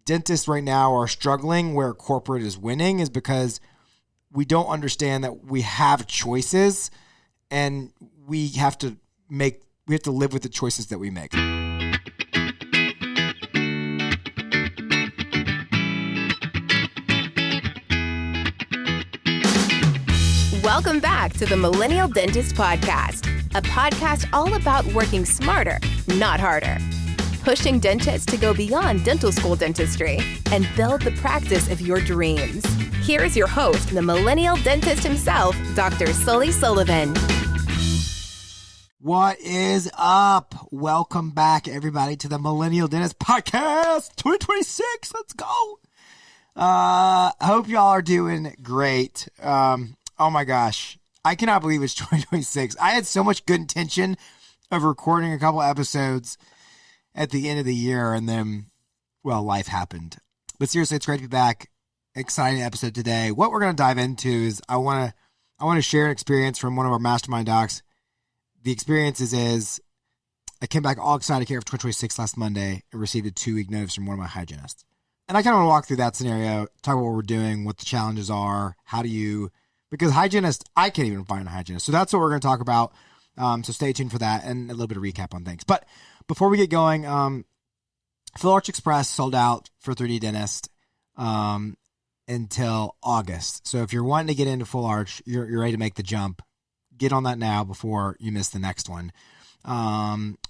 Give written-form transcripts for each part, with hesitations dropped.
dentists right now are struggling where corporate is winning is because we don't understand that we have choices and we have to live with the choices that we make. Welcome back to the Millennial Dentist Podcast, a podcast all about working smarter, not harder. Pushing dentists to go beyond dental school dentistry and build the practice of your dreams. Here is your host, the Millennial Dentist himself, Dr. Sully Sullivan. What is up? Welcome back, everybody, to the Millennial Dentist Podcast 2026. Let's go. I hope y'all are doing great. Oh my gosh. I cannot believe it's 2026. I had so much good intention of recording a couple episodes at the end of the year, and then, well, life happened. But seriously, it's great to be back. Exciting episode today. What we're going to dive into is I want to share an experience from one of our mastermind docs. The experience is I came back all excited here for 2026 last Monday and received a 2-week notice from one of my hygienists. And I kind of want to walk through that scenario, talk about what we're doing, what the challenges are, because hygienist, I can't even find a hygienist. So that's what we're going to talk about. So stay tuned for that and a little bit of recap on things. But before we get going, Full Arch Express sold out for 3D Dentist until August. So if you're wanting to get into Full Arch, you're ready to make the jump, get on that now before you miss the next one.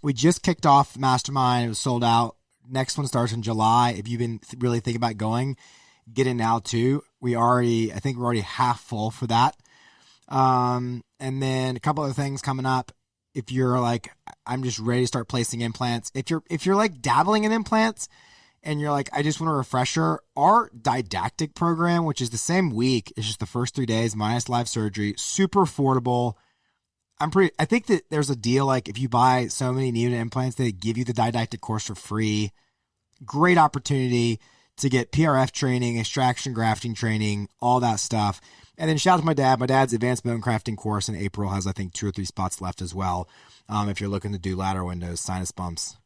We just kicked off Mastermind. It was sold out. Next one starts in July. If you've been really thinking about going, get in now too. I think we're already half full for that. And then a couple other things coming up. If you're like, I'm just ready to start placing implants. If you're like dabbling in implants and you're like, I just want a refresher, our didactic program, which is the same week, it's just the first 3 days minus live surgery, super affordable. I think that there's a deal, like if you buy so many needed implants, they give you the didactic course for free. Great opportunity to get PRF training, extraction, grafting training, all that stuff. And then shout out to my dad. My dad's advanced bone crafting course in April has, I think, 2 or 3 spots left as well. If you're looking to do lateral windows, sinus bumps,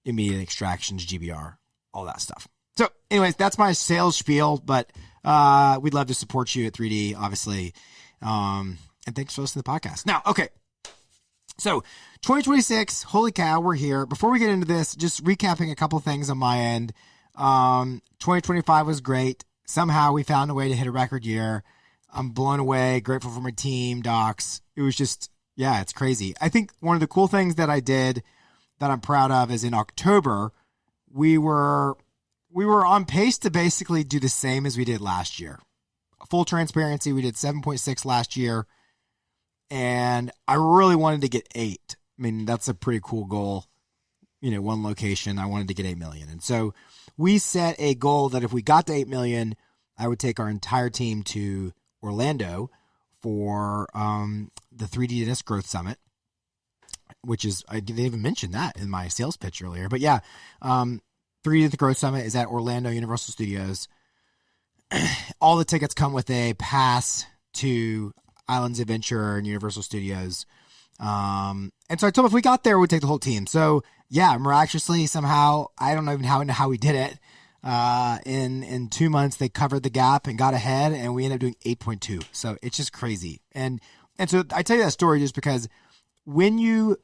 immediate extractions, GBR, all that stuff. So anyways, that's my sales spiel, but we'd love to support you at 3D, obviously. And thanks for listening to the podcast. Now, okay. So 2026, holy cow, we're here. Before we get into this, just recapping a couple things on my end. 2025 was great. Somehow we found a way to hit a record year. I'm blown away, grateful for my team, docs. It was just, yeah, it's crazy. I think one of the cool things that I did that I'm proud of is in October, we were on pace to basically do the same as we did last year. Full transparency, we did 7.6 last year, and I really wanted to get 8. I mean, that's a pretty cool goal. One location, I wanted to get 8 million. And so we set a goal that if we got to 8 million, I would take our entire team to Orlando for the 3D Dentist Growth Summit, which is, I didn't even mention that in my sales pitch earlier. But yeah, 3D Dentist Growth Summit is at Orlando Universal Studios. All the tickets come with a pass to Islands Adventure and Universal Studios. And so I told him if we got there, we'd take the whole team. So yeah, miraculously, somehow, I don't even know how we did it. In 2 months, they covered the gap and got ahead, and we ended up doing 8.2. So it's just crazy. And so I tell you that story just because when you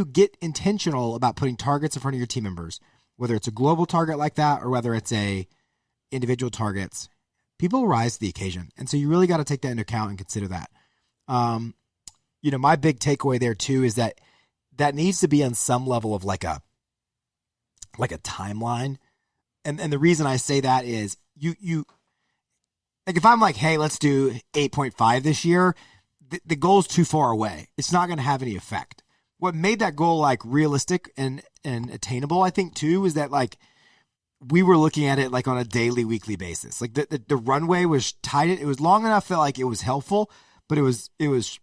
get intentional about putting targets in front of your team members, whether it's a global target like that or whether it's a individual targets, people rise to the occasion. And so you really got to take that into account and consider that. My big takeaway there too is that needs to be on some level of like a timeline. And the reason I say that is you like, if I'm like, hey, let's do 8.5 this year, the goal is too far away. It's not going to have any effect. What made that goal like realistic and attainable, I think too, is that like we were looking at it like on a daily, weekly basis. Like the runway was tight. It was long enough that like it was helpful, but it was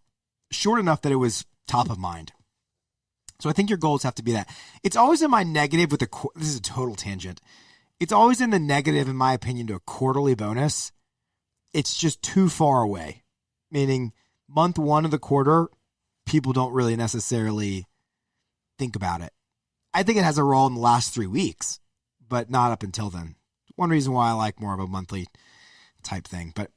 short enough that it was top of mind. So I think your goals have to be that. It's always in my negative with this is a total tangent. It's always in the negative, in my opinion, to a quarterly bonus. It's just too far away. Meaning month 1 of the quarter, people don't really necessarily think about it. I think it has a role in the last 3 weeks, but not up until then. One reason why I like more of a monthly type thing, but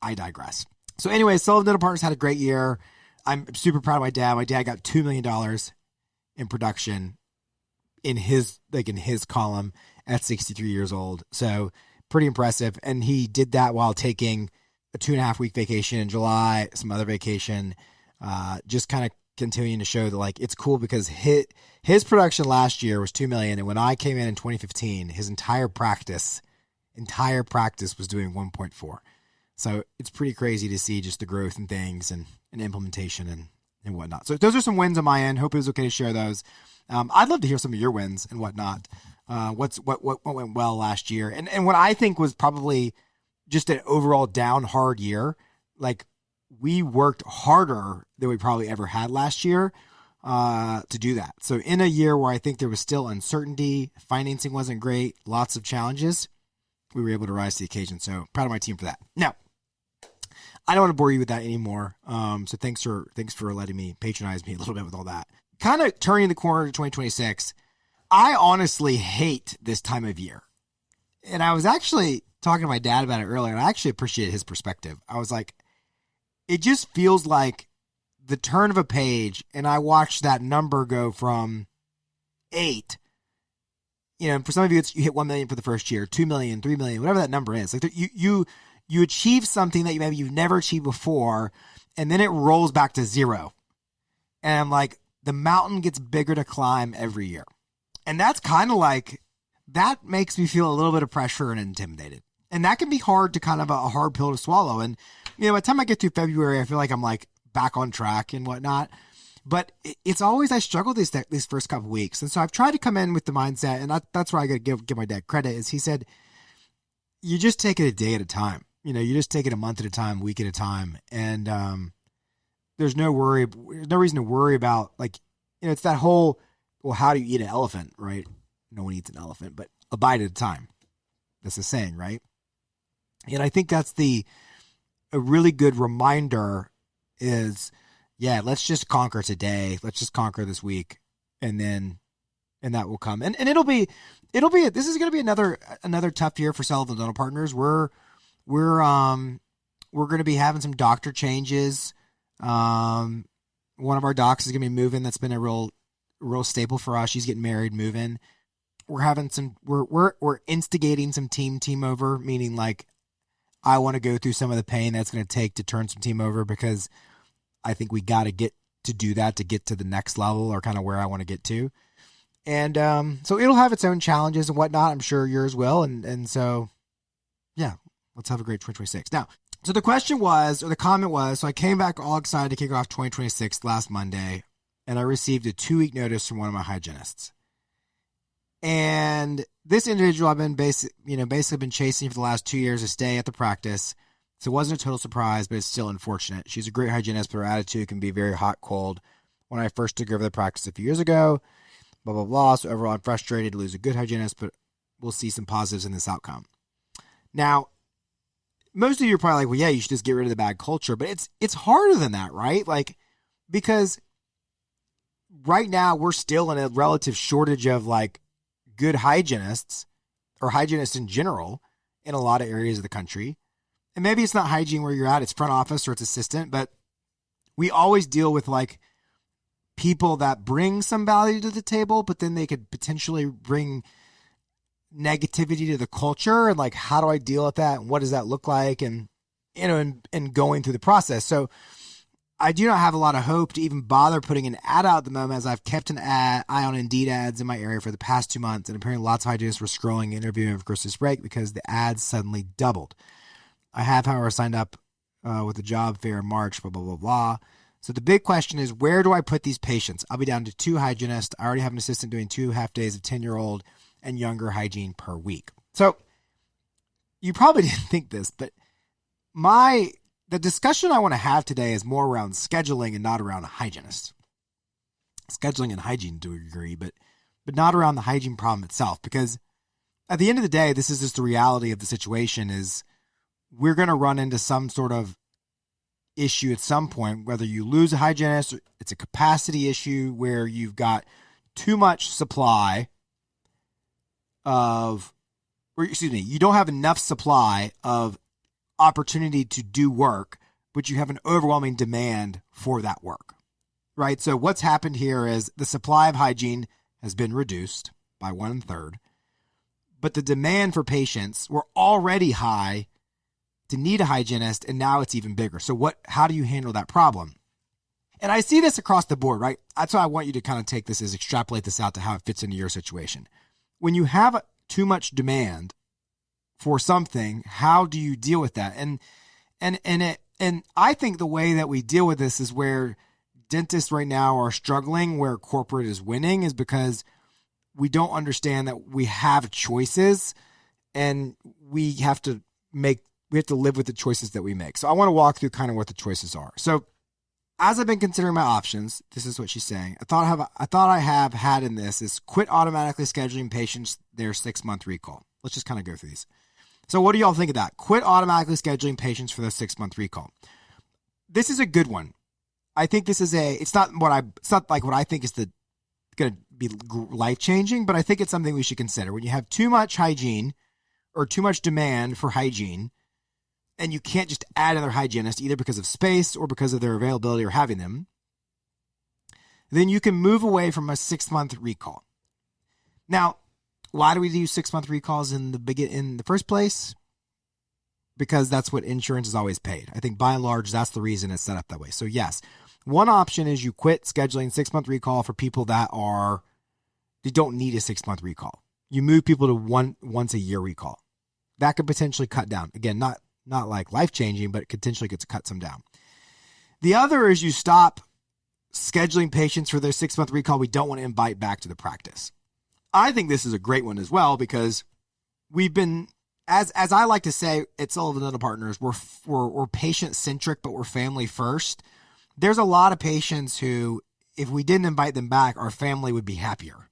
I digress. So anyway, Sullivan Dental Partners had a great year. I'm super proud of my dad. My dad got $2 million in production in his column at 63 years old. So pretty impressive. And he did that while taking a 2.5 week vacation in July, some other vacation, just kind of continuing to show that like it's cool because his production last year was $2 million. And when I came in 2015, his entire practice was doing 1.4. So it's pretty crazy to see just the growth and things and implementation and whatnot. So those are some wins on my end. Hope it was okay to share those. I'd love to hear some of your wins and whatnot. What went well last year and what I think was probably just an overall down hard year. Like we worked harder than we probably ever had last year to do that. So in a year where I think there was still uncertainty, financing wasn't great, lots of challenges, we were able to rise to the occasion. So proud of my team for that. Now, I don't want to bore you with that anymore. So thanks for letting me patronize me a little bit with all that. Kind of turning the corner to 2026. I honestly hate this time of year. And I was actually talking to my dad about it earlier, and I actually appreciate his perspective. I was like, it just feels like the turn of a page, and I watched that number go from 8. You know, for some of you, you hit 1 million for the first year, 2 million, 3 million, whatever that number is. Like you achieve something that maybe you've never achieved before, and then it rolls back to 0. And I'm like, the mountain gets bigger to climb every year. And that's kind of like, that makes me feel a little bit of pressure and intimidated. And that can be hard to kind of a hard pill to swallow. And, you know, by the time I get through February, I feel like I'm like back on track and whatnot. But it's always, I struggle these first couple of weeks. And so I've tried to come in with the mindset, and that's where I got to give my dad credit, is he said, you just take it a day at a time. You know, you just take it a month at a time, week at a time. And there's no reason to worry about, like, you know, it's that whole, well, how do you eat an elephant, right? No one eats an elephant, but a bite at a time. That's the saying, right? And I think that's a really good reminder is, yeah, let's just conquer today. Let's just conquer this week. And that will come. And this is going to be another tough year for Sullivan Dental Partners. We're going to be having some doctor changes. One of our docs is going to be moving. That's been a real staple for us. She's getting married, moving. We're instigating some team over, meaning like I want to go through some of the pain that's going to take to turn some team over, because I think we got to get to do that to get to the next level, or kind of where I want to get to. And so it'll have its own challenges and whatnot. I'm sure yours will. And so, yeah, let's have a great 2026. Now, so the question was, or the comment was, so I came back all excited to kick off 2026 last Monday, and I received a 2-week notice from one of my hygienists. And this individual I've been basically been chasing for the last 2 years to stay at the practice. So it wasn't a total surprise, but it's still unfortunate. She's a great hygienist, but her attitude can be very hot, cold. When I first took over the practice a few years ago, blah, blah, blah. So overall, I'm frustrated to lose a good hygienist, but we'll see some positives in this outcome. Now, most of you are probably like, well, yeah, you should just get rid of the bad culture, but it's harder than that, right? Like, because right now we're still in a relative shortage of like good hygienists, or hygienists in general, in a lot of areas of the country. And maybe it's not hygiene where you're at, it's front office or it's assistant, but we always deal with like people that bring some value to the table, but then they could potentially bring negativity to the culture. And like, how do I deal with that? And what does that look like? And, you know, and going through the process. So I do not have a lot of hope to even bother putting an ad out at the moment, as I've kept an eye on Indeed ads in my area for the past 2 months. And apparently lots of hygienists were scrolling, interviewing for Christmas break because the ads suddenly doubled. I have, however, signed up with the job fair in March, blah, blah, blah, blah. So the big question is, where do I put these patients? I'll be down to 2 hygienists. I already have an assistant doing 2 half days of 10-year-old and younger hygiene per week. So you probably didn't think this, but the discussion I want to have today is more around scheduling and not around a hygienist. Scheduling and hygiene to a degree, but not around the hygiene problem itself. Because at the end of the day, this is just the reality of the situation, is we're going to run into some sort of issue at some point, whether you lose a hygienist, or it's a capacity issue where you've got too much supply you don't have enough supply of opportunity to do work, but you have an overwhelming demand for that work, right? So what's happened here is the supply of hygiene has been reduced by 1/3, but the demand for patients were already high to need a hygienist, and now it's even bigger. So how do you handle that problem? And I see this across the board, right? That's why I want you to kind of take this as extrapolate this out to how it fits into your situation. When you have too much demand for something, how do you deal with that? And I think the way that we deal with this is where dentists right now are struggling, where corporate is winning, is because we don't understand that we have choices and we have to live with the choices that we make. So I want to walk through kind of what the choices are. So as I've been considering my options, this is what she's saying. I thought I have had in this is quit automatically scheduling patients their 6-month recall. Let's just kind of go through these. So what do y'all think of that? Quit automatically scheduling patients for their 6-month recall. This is a good one. I think this is it's not like what I think is going to be life changing, but I think it's something we should consider. When you have too much hygiene or too much demand for hygiene, and you can't just add another hygienist either because of space or because of their availability or having them, then you can move away from a 6-month recall. Now, why do we do 6-month recalls in the first place? Because that's what insurance is always paid. I think by and large, that's the reason it's set up that way. So yes, one option is you quit scheduling 6-month recall for people they don't need a 6-month recall. You move people to once a year recall. That could potentially cut down. Again, not like life-changing, but it potentially gets to cut some down. The other is you stop scheduling patients for their 6-month recall we don't want to invite back to the practice. I think this is a great one as well because we've been, as I like to say at Sullivan Dental Partners, we're patient-centric, but we're family first. There's a lot of patients who, if we didn't invite them back, our family would be happier.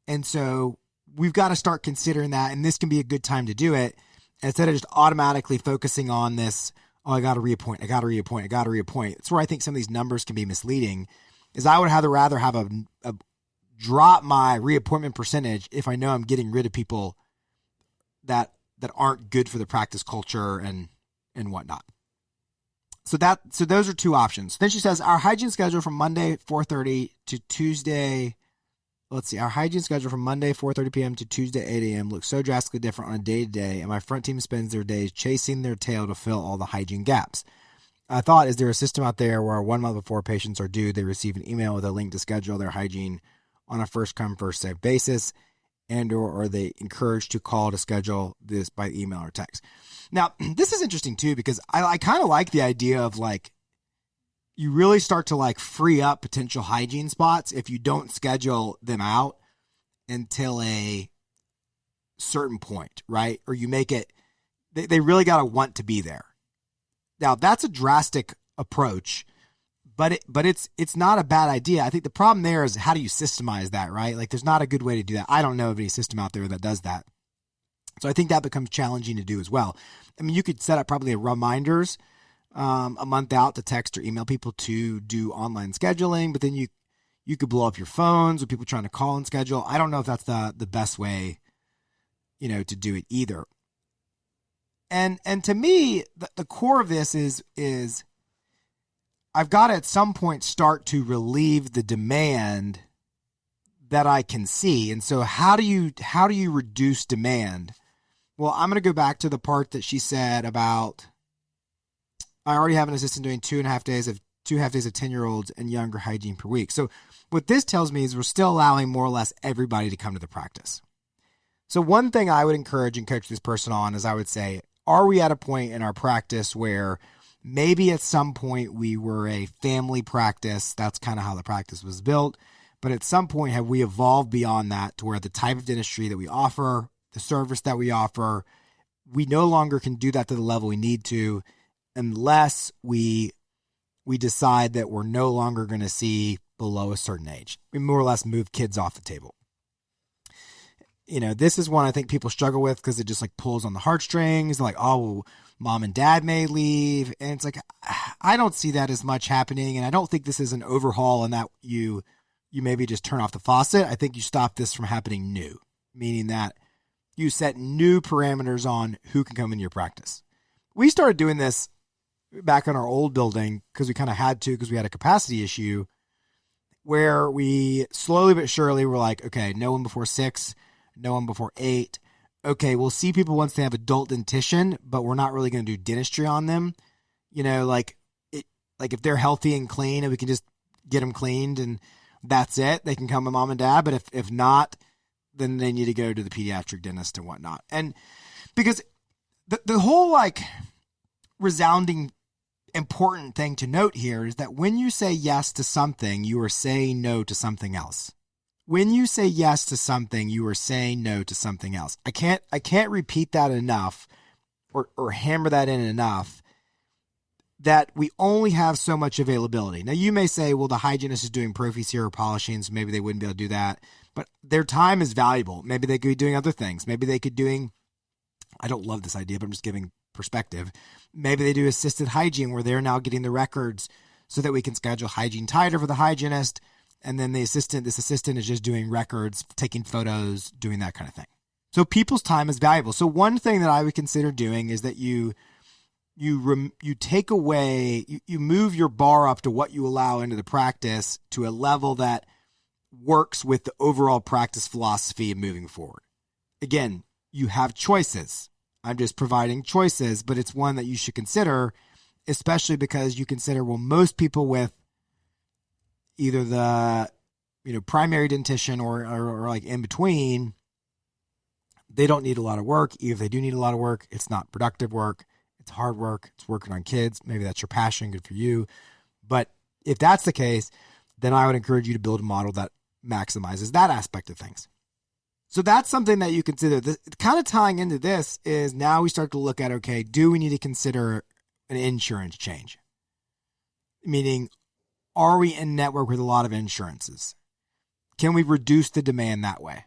And so we've got to start considering that, and this can be a good time to do it. Instead of just automatically focusing on this, I got to reappoint. It's where I think some of these numbers can be misleading, is I would rather have a drop my reappointment percentage if I know I'm getting rid of people that aren't good for the practice culture and whatnot. So those are two options. Then she says, our hygiene schedule from Monday 4:30 to Tuesday. Our hygiene schedule from Monday 4:30 p.m. to Tuesday 8 a.m. looks so drastically different on a day-to-day, and my front team spends their days chasing their tail to fill all the hygiene gaps. I thought, is there a system out there where 1 month before patients are due, they receive an email with a link to schedule their hygiene on a first-come, first-served basis, and/or are they encouraged to call to schedule this by email or text? Now, this is interesting, too, because I kind of like the idea of, you really start to free up potential hygiene spots if you don't schedule them out until a certain point, right? Or you make it, they really got to want to be there. Now that's a drastic approach, but it's not a bad idea. I think the problem there is how do you systemize that, right? There's not a good way to do that. I don't know of any system out there that does that. So I think that becomes challenging to do as well. I mean, you could set up probably reminders a month out to text or email people to do online scheduling, but then you could blow up your phones with people trying to call and schedule. I don't know if that's the best way, to do it either. And to me, the core of this is I've got to at some point start to relieve the demand that I can see. And so how do you reduce demand? Well, I'm going to go back to the part that she said about, I already have an assistant doing 2.5 days of 10-year-olds and younger hygiene per week. So what this tells me is we're still allowing more or less everybody to come to the practice. So one thing I would encourage and coach this person on is I would say, are we at a point in our practice where maybe at some point we were a family practice? That's kind of how the practice was built. But at some point, have we evolved beyond that to where the type of dentistry that we offer, the service that we offer, we no longer can do that to the level we need to unless we decide that we're no longer going to see below a certain age. We more or less move kids off the table. This is one I think people struggle with because it just pulls on the heartstrings. Well, mom and dad may leave. And it's I don't see that as much happening. And I don't think this is an overhaul in that you maybe just turn off the faucet. I think you stop this from happening new, meaning that you set new parameters on who can come into your practice. We started doing this back in our old building because we kind of had to, because we had a capacity issue, where we slowly but surely were like, okay, no one before 6, no one before 8. Okay, we'll see people once they have adult dentition, but we're not really going to do dentistry on them. Like if they're healthy and clean and we can just get them cleaned and that's it, they can come with mom and dad. But if not, then they need to go to the pediatric dentist and whatnot. And because the whole resounding important thing to note here is that when you say yes to something, you are saying no to something else. When you say yes to something, you are saying no to something else. I can't repeat that enough or hammer that in enough, that we only have so much availability. Now you may say, well, the hygienist is doing prophies here or polishing, so maybe they wouldn't be able to do that, but their time is valuable. Maybe they could be doing other things. Maybe they could doing, I don't love this idea, but I'm just giving perspective. Maybe they do assisted hygiene where they're now getting the records so that we can schedule hygiene tighter for the hygienist. And then this assistant is just doing records, taking photos, doing that kind of thing. So people's time is valuable. So one thing that I would consider doing is that you take away, you move your bar up to what you allow into the practice to a level that works with the overall practice philosophy of moving forward. Again, you have choices. I'm just providing choices, but it's one that you should consider, especially because you consider, well, most people with either the primary dentition or like in between, they don't need a lot of work. If they do need a lot of work, it's not productive work. It's hard work. It's working on kids. Maybe that's your passion. Good for you. But if that's the case, then I would encourage you to build a model that maximizes that aspect of things. So that's something that you consider. Kind of tying into this is now we start to look at, okay, do we need to consider an insurance change? Meaning, are we in network with a lot of insurances? Can we reduce the demand that way?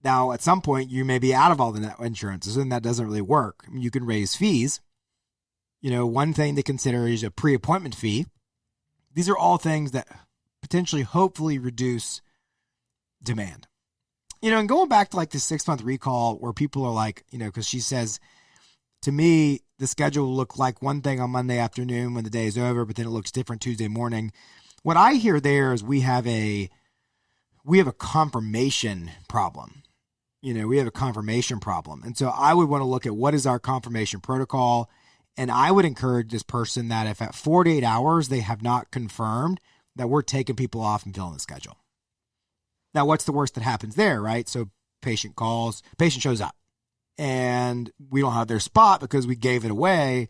Now, at some point, you may be out of all the insurances, and that doesn't really work. I mean, you can raise fees. One thing to consider is a pre-appointment fee. These are all things that potentially, hopefully, reduce demand. And going back to like the 6-month recall where people are like, because she says, to me, the schedule will look like one thing on Monday afternoon when the day is over, but then it looks different Tuesday morning. What I hear there is we have a confirmation problem. We have a confirmation problem. And so I would want to look at what is our confirmation protocol. And I would encourage this person that if at 48 hours they have not confirmed, that we're taking people off and filling the schedule. Now, what's the worst that happens there, right? So patient shows up, and we don't have their spot because we gave it away.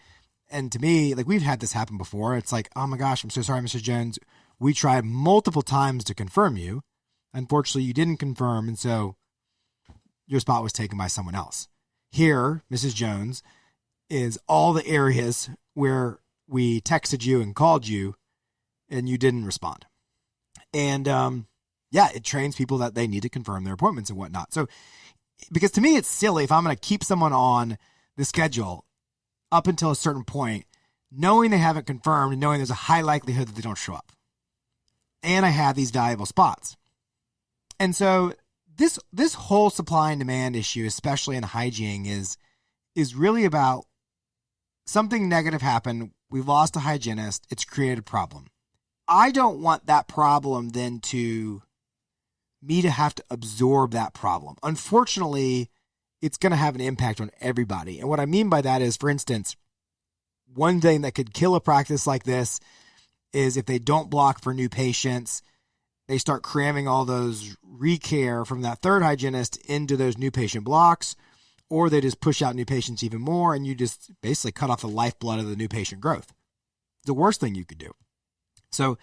And to me, like, we've had this happen before. It's like, oh my gosh, I'm so sorry, Mrs. Jones. We tried multiple times to confirm you. Unfortunately, you didn't confirm, and so your spot was taken by someone else. Here, Mrs. Jones, is all the areas where we texted you and called you, and you didn't respond. And it trains people that they need to confirm their appointments and whatnot. So, because to me, it's silly if I'm going to keep someone on the schedule up until a certain point, knowing they haven't confirmed and knowing there's a high likelihood that they don't show up. And I have these valuable spots. And so this whole supply and demand issue, especially in hygiene, is really about something negative happened. We've lost a hygienist. It's created a problem. I don't want that problem then to me to have to absorb that problem. Unfortunately, it's going to have an impact on everybody. And what I mean by that is, for instance, one thing that could kill a practice like this is if they don't block for new patients, they start cramming all those recare from that third hygienist into those new patient blocks, or they just push out new patients even more, and you just basically cut off the lifeblood of the new patient growth. It's the worst thing you could do. So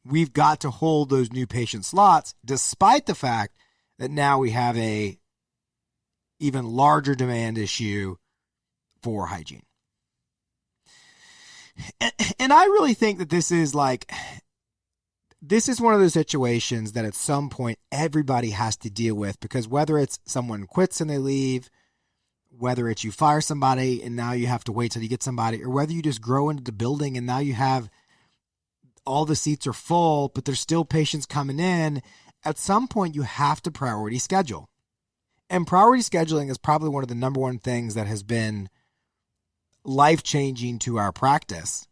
we've got to hold those new patient slots, despite the fact that now we have a even larger demand issue for hygiene. And I really think that this is one of those situations that at some point everybody has to deal with, because whether it's someone quits and they leave, whether it's you fire somebody and now you have to wait till you get somebody, or whether you just grow into the building and now you have all the seats are full, but there's still patients coming in, at some point you have to priority schedule. And priority scheduling is probably one of the number one things that has been life-changing to our practice,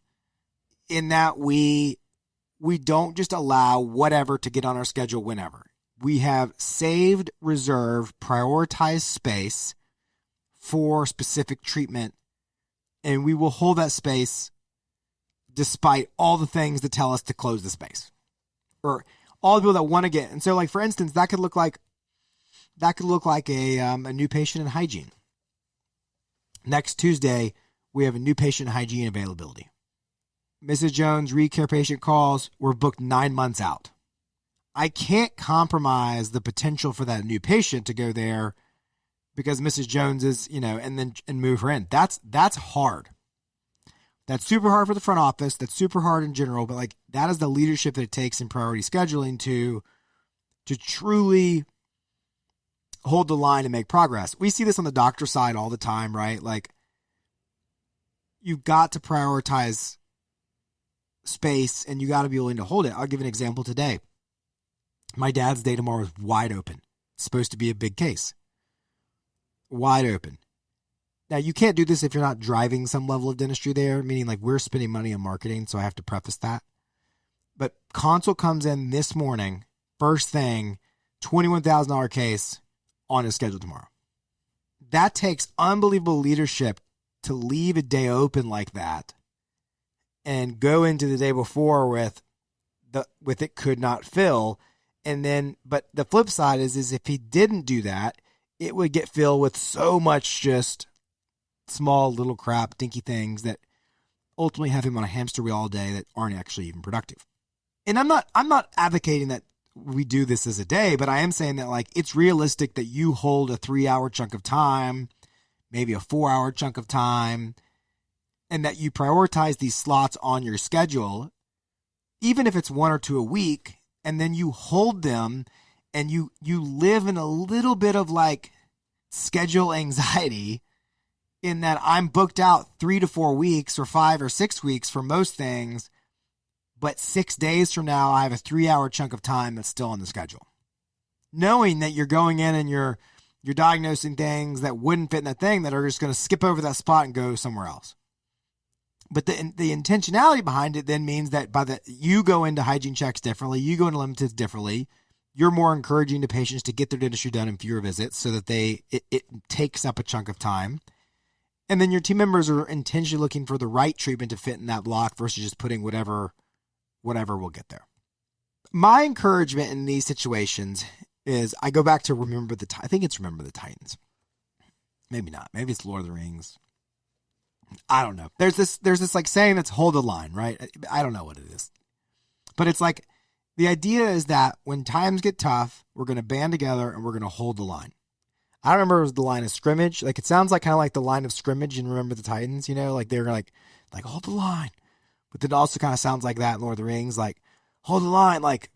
in that we don't just allow whatever to get on our schedule whenever. We have saved, reserved, prioritized space for specific treatment, and we will hold that space despite all the things that tell us to close the space, or all the people that want to get. And so, like, for instance, that could look like a new patient in hygiene. Next Tuesday, we have a new patient in hygiene availability. Mrs. Jones, recare patient calls, we're booked 9 months out. I can't compromise the potential for that new patient to go there because Mrs. Jones is, and move her in. That's hard. That's super hard for the front office. That's super hard in general, but like, that is the leadership that it takes in priority scheduling to truly hold the line and make progress. We see this on the doctor side all the time, right? Like, you've got to prioritize space and you got to be willing to hold it. I'll give an example today. My dad's day tomorrow is wide open. It's supposed to be a big case. Wide open. Now, you can't do this if you're not driving some level of dentistry there, meaning like we're spending money on marketing, so I have to preface that. But consult comes in this morning, first thing, $21,000 case on his schedule tomorrow. That takes unbelievable leadership to leave a day open like that and go into the day before with it could not fill. And then, but the flip side is if he didn't do that, it would get filled with so much just small little crap, dinky things that ultimately have him on a hamster wheel all day that aren't actually even productive. And I'm not advocating that we do this as a day, but I am saying that like it's realistic that you hold a 3-hour chunk of time, maybe a 4-hour chunk of time, and that you prioritize these slots on your schedule, even if it's 1 or 2 a week, and then you hold them and you live in a little bit of like schedule anxiety in that I'm booked out 3 to 4 weeks or 5 or 6 weeks for most things, but 6 days from now, I have a 3-hour chunk of time that's still on the schedule. Knowing that you're going in and you're diagnosing things that wouldn't fit in that thing that are just going to skip over that spot and go somewhere else. But the intentionality behind it then means that you go into hygiene checks differently, you go into limiteds differently. You're more encouraging to patients to get their dentistry done in fewer visits so that it takes up a chunk of time. And then your team members are intentionally looking for the right treatment to fit in that block versus just putting whatever will get there. My encouragement in these situations is I go back to Remember the Titans. Maybe not. Maybe it's Lord of the Rings. I don't know. There's this like saying that's hold the line, right? I don't know what it is. But it's like the idea is that when times get tough, we're going to band together and we're going to hold the line. I don't remember if it was the line of scrimmage. Like it sounds like kind of like the line of scrimmage in Remember the Titans, like they're like hold the line. But then it also kind of sounds like that in Lord of the Rings, like hold the line, like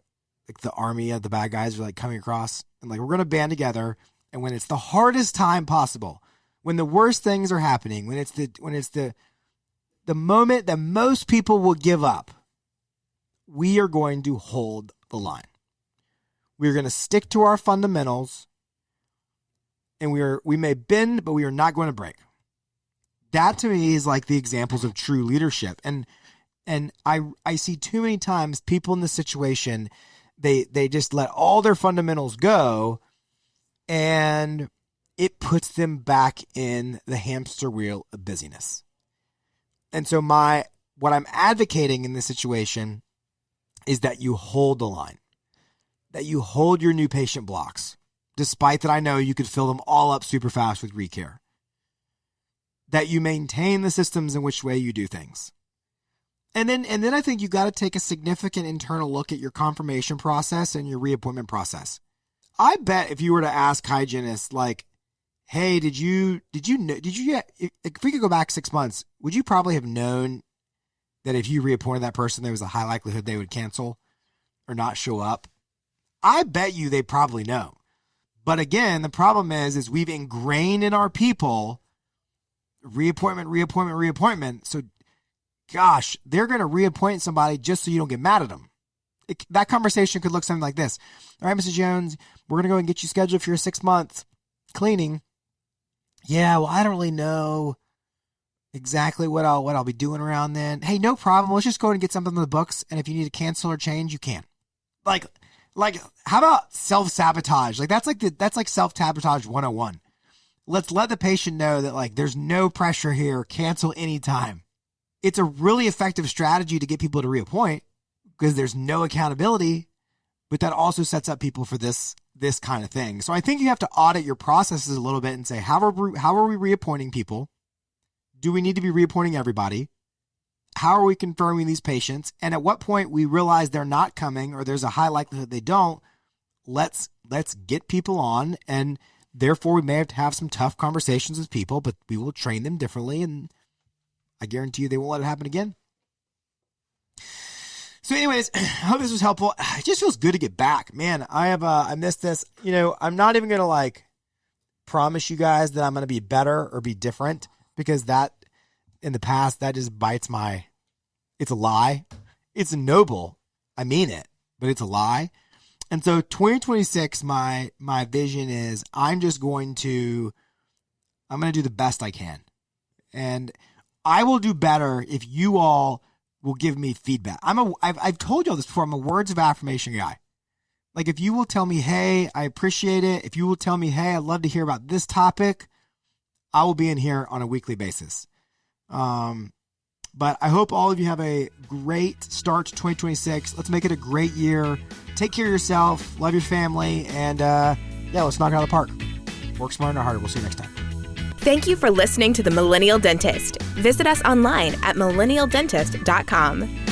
the army of the bad guys are like coming across and like we're going to band together. And when it's the hardest time possible, when the worst things are happening, when it's the moment that most people will give up, we are going to hold the line. We're going to stick to our fundamentals, and we may bend, but we are not going to break. That to me is like the examples of true leadership. And I see too many times people in this situation, they just let all their fundamentals go, and it puts them back in the hamster wheel of busyness. And so what I'm advocating in this situation is that you hold the line, that you hold your new patient blocks, despite that I know you could fill them all up super fast with recare, that you maintain the systems in which way you do things. And then I think you got to take a significant internal look at your confirmation process and your reappointment process. I bet if you were to ask hygienists, like, hey, did you if we could go back 6 months, would you probably have known that if you reappointed that person, there was a high likelihood they would cancel or not show up? I bet you they probably know. But again, the problem is we've ingrained in our people reappointment. So, gosh, they're going to reappoint somebody just so you don't get mad at them. That conversation could look something like this. All right, Mrs. Jones, we're going to go and get you scheduled for your 6 months. cleaning. Yeah, well, I don't really know exactly what I'll be doing around then. Hey, no problem. Let's just go ahead and get something in the books. And if you need to cancel or change, you can. Like, how about self-sabotage? Like, that's like self-sabotage 101. Let's let the patient know that, like, there's no pressure here. Cancel anytime. It's a really effective strategy to get people to reappoint because there's no accountability, but that also sets up people for this kind of thing. So I think you have to audit your processes a little bit and say, how are we reappointing people? Do we need to be reappointing everybody? How are we confirming these patients? And at what point we realize they're not coming or there's a high likelihood they don't, let's get people on, and therefore we may have to have some tough conversations with people, but we will train them differently, and I guarantee you they won't let it happen again. So anyways, I hope this was helpful. It just feels good to get back. Man, I missed this. You know, I'm not even going to like promise you guys that I'm going to be better or be different, because that in the past, that just bites it's a lie. It's noble. I mean it, but it's a lie. And so 2026, my vision is I'm going to do the best I can. And I will do better if you all will give me feedback. I've told you all this before. I'm a words of affirmation guy. Like, if you will tell me, hey, I appreciate it. If you will tell me, hey, I'd love to hear about this topic, I will be in here on a weekly basis. But I hope all of you have a great start to 2026. Let's make it a great year. Take care of yourself. Love your family. And let's knock it out of the park. Work smarter, not harder. We'll see you next time. Thank you for listening to The Millennial Dentist. Visit us online at millennialdentist.com.